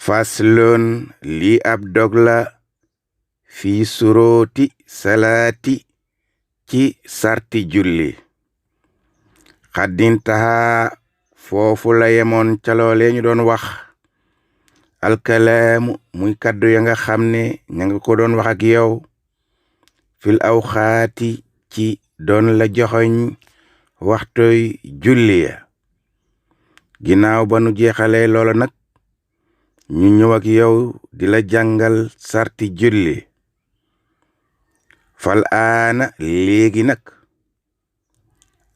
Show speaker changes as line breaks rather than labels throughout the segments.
faslun lii ab dog la fi surooti salaati ci sarti julli. xaddintaha foofu la yemoon ca loolee ñu doon wax alkalaamu muy kaddu ya nga xam ne ña nga ko doon wax ak yow fil awxaati ci doon la joxoñ waxtoy julli ya. ginnaaw ba nu jeexalee loola nag ñu ñëw ak yow di la jàngal sarti julli. fal aana léegi nag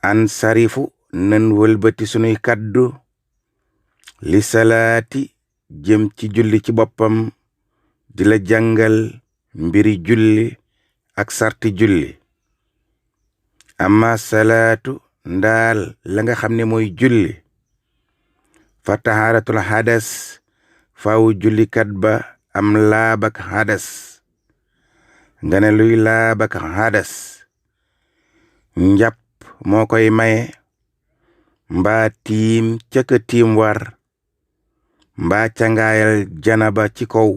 an sarifu nan wëlbati sunuy kaddu li salaati jëm ci julli ci boppam di la jàngal mbiri julli ak sarti julli. amma salaatu ndaal la nga xam ne mooy julli fa tahaaratul hadas faaw jullikat ba am laabak hadas. nga ne luy laabak hadas? njàpp moo koy maye, mbaa tiim cëkka tiim war, mbaa cangaayal janaba ci kaw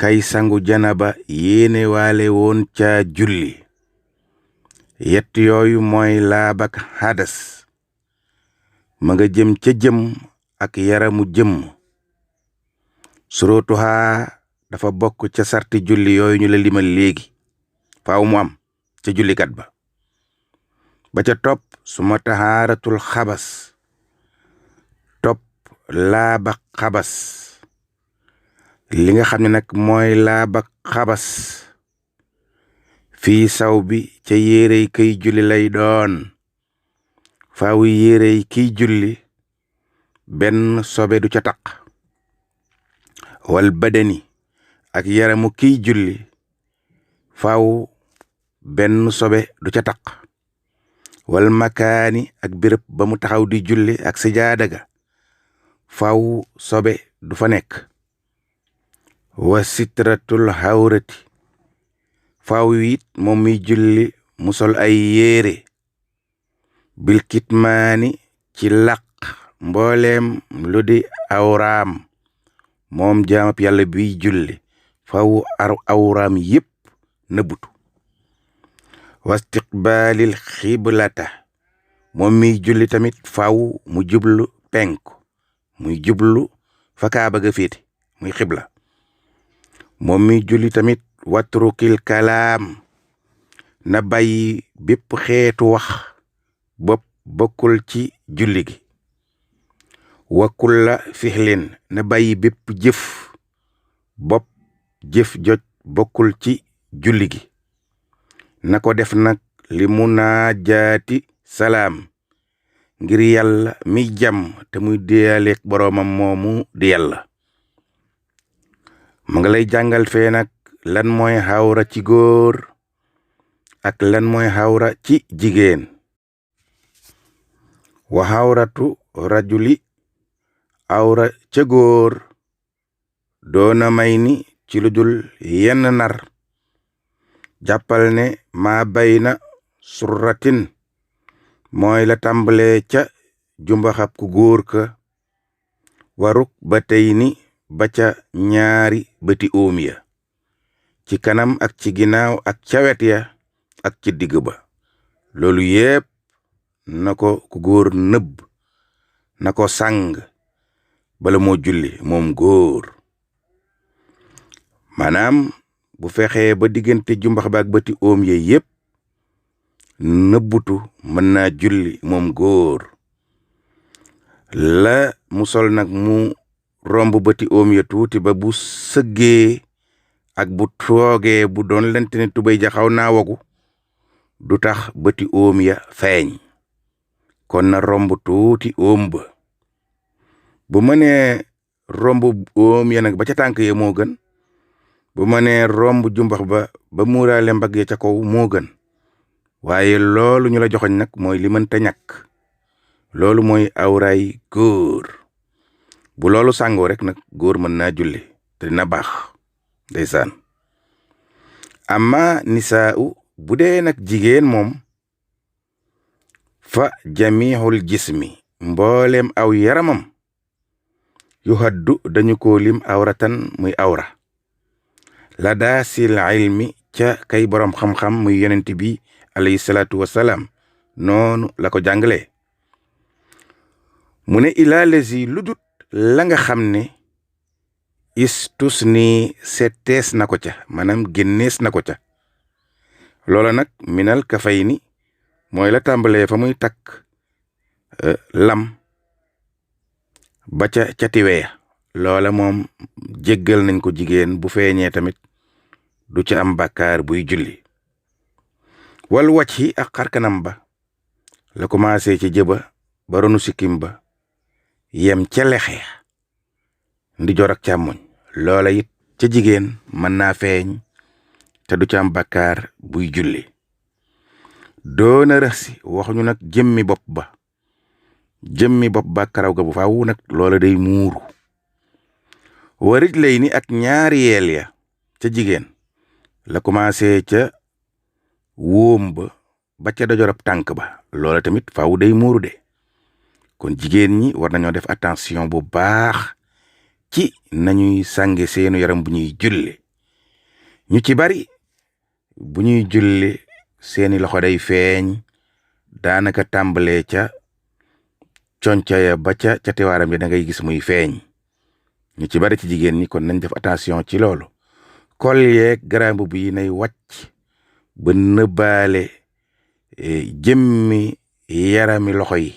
kay sangu janaba yéene waale woon ca julli. yett yooyu mooy laabak hadas. ma nga jëm ca jëm ak yaramu jëmm. surootuha dafa bokk ca sarti julli yooyu ñu la limal léegi faaw mu am ca jullikat ba. ba ca topp suma tahaaratul xabas, topp laaba xabas. li nga xam ne nag mooy laaba xabas fii saw bi ca yérey kay julli lay doon. faaw yérey kiy julli benn sobe du ca taq. wal badani ak yaramu kiy julli faaw benn sobe du ca taq. wal makaani ak béréb ba mu taxaw di julli ak sijaada ga faaw sobe du fa nekk. wa sitratul hawrati faaw it moom miy julli mu sol ay yéere bil kitmaani ci laq mbooleem lu di awraam. moom jaamab yàlla biy julli faaw awraam yépp nëbbutu. wastiqbaalil xiblata moom miy julli tamit faaw mu jublu penku, muy jublu fa Kaaba ga féete muy xibla. moom miy julli tamit watrukil kalaam na bàyyi bépp xeetu wax bopp bokkul ci julli gi. wakulla fixlin na bàyyi bépp jëf bopp jëf joj bokkul ci julli gi. na ko def nag li munaajaati salaam ngir yàlla mi jàmm te muy déyaleek boroomam moomu di yàlla. ma nga lay jàngal fee nag lan mooy xawra ci góor ak lan mooy xawra ci jigéen. wa xawratu rajuli awra ca góor doona may ni ci lu dul yenn nar. jàppal ne maa bayna surratin mooy la tàmbalee ca jumbaxab ku góor ka waruk ba tey ni ba ca ñaari bëti óom ya ci kanam ak ci ginnaaw ak ca wet ya ak ci digg ba. loolu yépp na ko ku góor nëbb na ko sàng bala moo julli moom góor. maanaam bu fexee ba diggante jumbax ba ak bëti óom ye yépp nëbbutu mën naa julli moom góor. la mu sol nag mu romb bëti óom ya tuuti ba bu sëggee ak bu toogee bu doon lente ne tubéy ja xaw naa wogu du tax bëti óom ya feeñ. kon na romb tuuti óom ba. bu mënee romb óom ya nag ba ca tànk ya moo gën. bu mënee romb jumbax ba muuraale mbagg ya ca kaw moo gën. waaye loolu ñu la joxoñ nag mooy li mënta ñàkk. loolu mooy awraay góor. bu loolu sàngoo rek nag góor mën naa julli te dina baax ndeysaan. amma nisaa'u bu dee nag jigéen moom fa jamihul jismi mbooleem aw yaramam yu haddu dañu ko lim awratan muy awra la daasil ilmi ca kay boroom xam-xam muy yonent bi alayhi salaatu wasalaam noonu la ko jàngalee mu ne ilaa lesi ludut la nga xam ne istus ni seetees na ko ca maanaam génnees na ko ca loola nag minal kafay ni mooy la tàmbalee fa muy takk lam ba ca tiweya loola moom jéggal nañ ko jigéen bu feeñee tamit du ca am bàkkaar buy julli wal wacci ak xarkanam ba la commencé ci jëba ba ronu sikkim ba yem ca lexe ndijoor ak càmmoñ loola it ca jigéen mën naa feeñ te du ca am bàkkaar buy julli doona rësi waxuñu nag jëmmi bopp ba karaw ga bu faaw nag loola day muuru warij lay ni ak ñaari yeel ya ca jigéen la commencé ca wóom ba ca dojorab tànk ba loola tamit faaw day muuru de kon jigéen ñi war nañoo def attention bu baax ci nañuy sànge seenu yaram bu ñuy julli ñu ci bari bu ñuy julli seeni loxo day feeñ daanaka tàmbalee ca conca ya ba ca tiwaaram ya da ngay gis muy feeñ ñu ci bari ci jigéen ñi kon nañ def attention ci loolu kol yeeg garambu bi nay wàcc ba nëbbaale jëmmi yarami loxo yi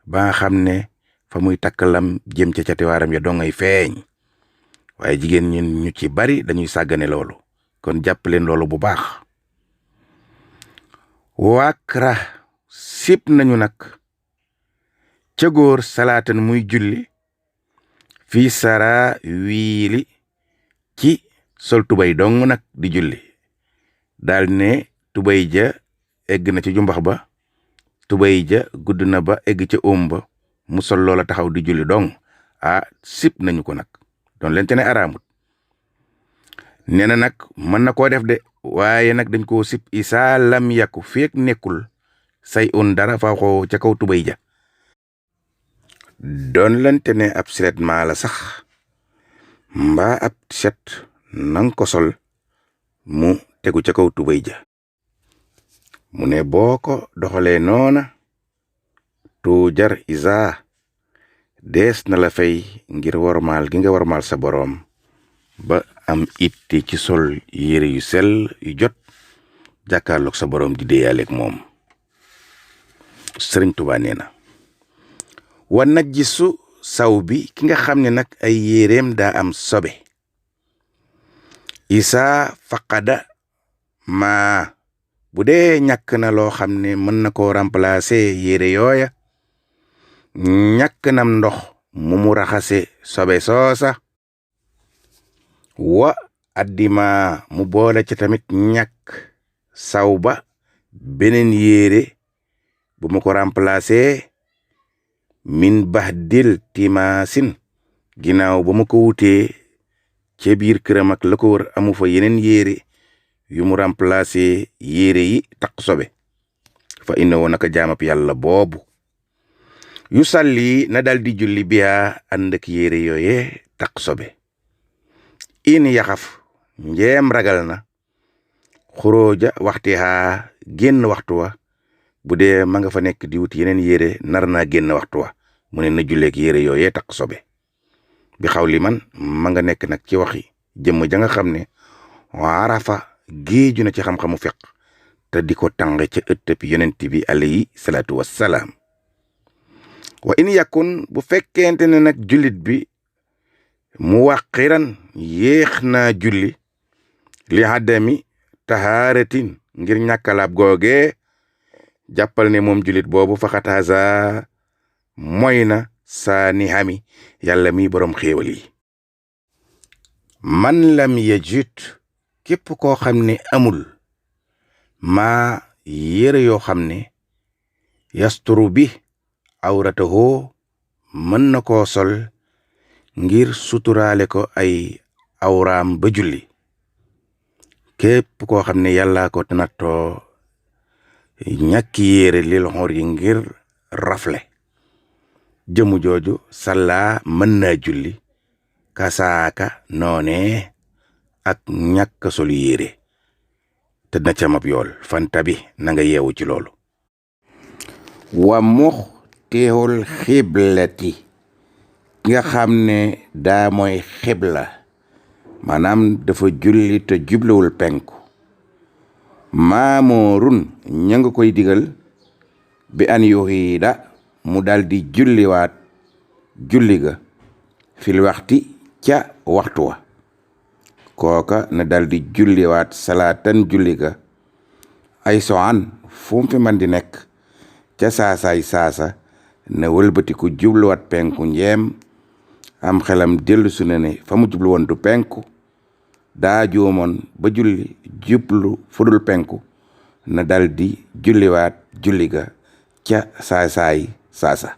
ba nga xam ne fa muy takkalam jëm ca tiwaaram ya doo ngay feeñ waaye jigéen ñi ñu ci bari dañuy sàggane loolu kon jàpp leen loolu bu baax waakra sip nañu nag ca góor salaatan muy julli fii sara wiili ci sol tubay dong nag di julli daal ne tubay ja egg na ci jumbax ba tubay ja gudd na ba egg ca óom ba mu sol loola taxaw di julli dong sip nañu ko nag doon leen te ne araamut nee na nag mën na koo def de waaye nag dañ koo sip isaa lam yàkku feek nekkul say un dara faa xoo ca kaw tubay ja doon lante ne ab survêtement la sax mbaa ab set nang ko sol mu tegu ca kaw tubay ja mu ne boo ko doxalee noona tuujar isa dees na la fay ngir warmaal gi nga warmaal sa boroom ba am itti ci sol yére yu sell yu jot jàkkaarloog sa boroom di déeyaaleeg moom Sëriñ Tuubaa nee na wa najjisu saw bi ki nga xam ne nag ay yéreem daa am sobe isaa faqada maa bu dee ñàkk na loo xam ne mën na koo remplacer yére yooya ñàkk nam ndox mu raxase sobe soosa wa addima mu boole ci tamit ñàkk saw ba beneen yére bu mu ko remplacer min bahdil timaasin ginnaaw ba mu ko wutee ca biir këram ak la ko wër amu fa yeneen yére yu mu remplacer yére yi taq sobe fa inna woo naka jaamab yàlla boobu yu salli na dal di julli biya ànd ak yére yooye taq sobe in yaxaf njeem ragal na xuróoja waxtihaa génn waxtu wa bu dee ma nga fa nekk di wut yeneen yére nar naa génn waxtu wa mu ne na julleek yére yooyee taq sobe bi xaw li man ma nga nekk nag ci waxi jëmm ja nga xam ne waarafa géeju na ci xam-xamu fiq te di ko tànge ca ëttëb yonent bi alayhi salaatu wassalaam wa in yakun bu fekkente ne nag jullit bi mu waqiran yéex naa julli li hadami tahaaratin ngir ñàkkalaab googe jàppal ne moom jullit boobu faxataasa mooy na saa ni xami yàlla mi boroom xéewal yi man lam yajid képp koo xam ne amul maa yére yoo xam ne yasturu bi awratahu mën na koo sol ngir suturaale ko ay awraam ba julli képp koo xam ne yàllaa ko nattoo ñàkki yére lil xor yi ngir rafle jëmu jooju salla mën naa julli kasaaka noonee ak ñàkk solu yére te na ca mab yool fanta bi na nga yeewu ci loolu. wa mux teewul xiblati ki nga xam ne daa mooy xibla maanaam dafa julli te jublewul penku maamoorun ña nga koy digal bi an yuxiida mu daldi julliwaat julli ga fil waxti ca waxtu wa kooka na daldi julliwaat salaatan julli ga ay soan fu mu fi man di nekk ca saasaay saasa na wëlbatiku jubluwaat penku njeem am xelam dellu su ne fa mu jublu woon du penku daa juumoon ba julli jublu fudul penku na daldi julliwaat julli ga ca saasaay saasa.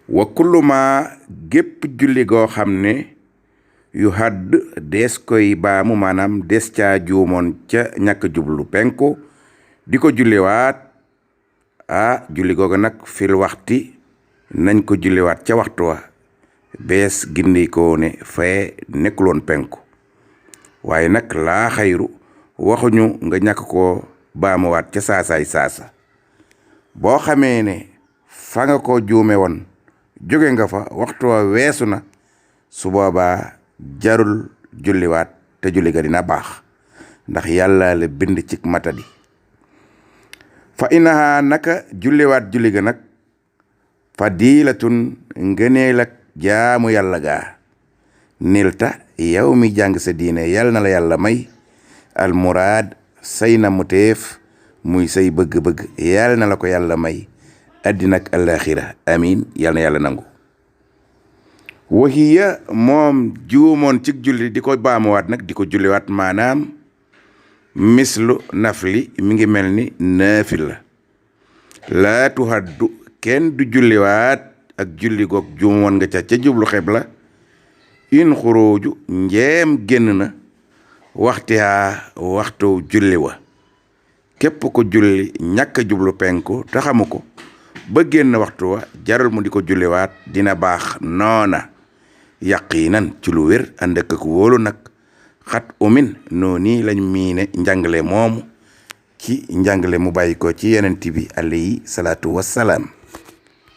wa kullu ma gépp julli goo xam ne yu hadd dees koy baamu maanaam des caa juumoon ca ñàkk jublu penku di ko julliwaat julli googa nag fil waxti nañ ko julliwaat ca waxtu wa bees gindikoo ne fee nekkuloon penku waaye nag laa xayru waxuñu nga ñàkk ko baamuwaat ca saasaay saasa boo xamee ne fa nga ko juume woon jóge nga fa waxtu wa weesu na su boobaa jarul julliwaat te julli ga dina baax ndax yàlla la bind ci matadi. fa inaha naka julliwaat julli ga nag fadilatun ngëneel ak jaamu yàlla gaa nilta yow mi jàng sa diine yal na la yàlla may almuraad say na mu teef muy say bëgg-bëgg yal na la ko yàlla may àddina ak alaxira amin yal na yàlla nangu. waxiya moom juumoon ci julli di ko baamuwaat nag di ko julliwaat maanaam mislu nafli mi ngi mel ni naafil la laa tuhaddu kenn du julliwaat ak julli goog juumoon nga ca jublu xibla in xuruuju njeem génn na waxtu julli wa képp ko julli ñàkk jublu penku te xamu ko ba génn waxtu wa jarul mu di ko julliwaat dina baax noona yaqiinan ci lu wér ànd ak wóolu nag xat umin noonu lañ miine njàngale moomu ci njàngale mu bàyyi ko ci yonent bi alayhi salaatu wassalaam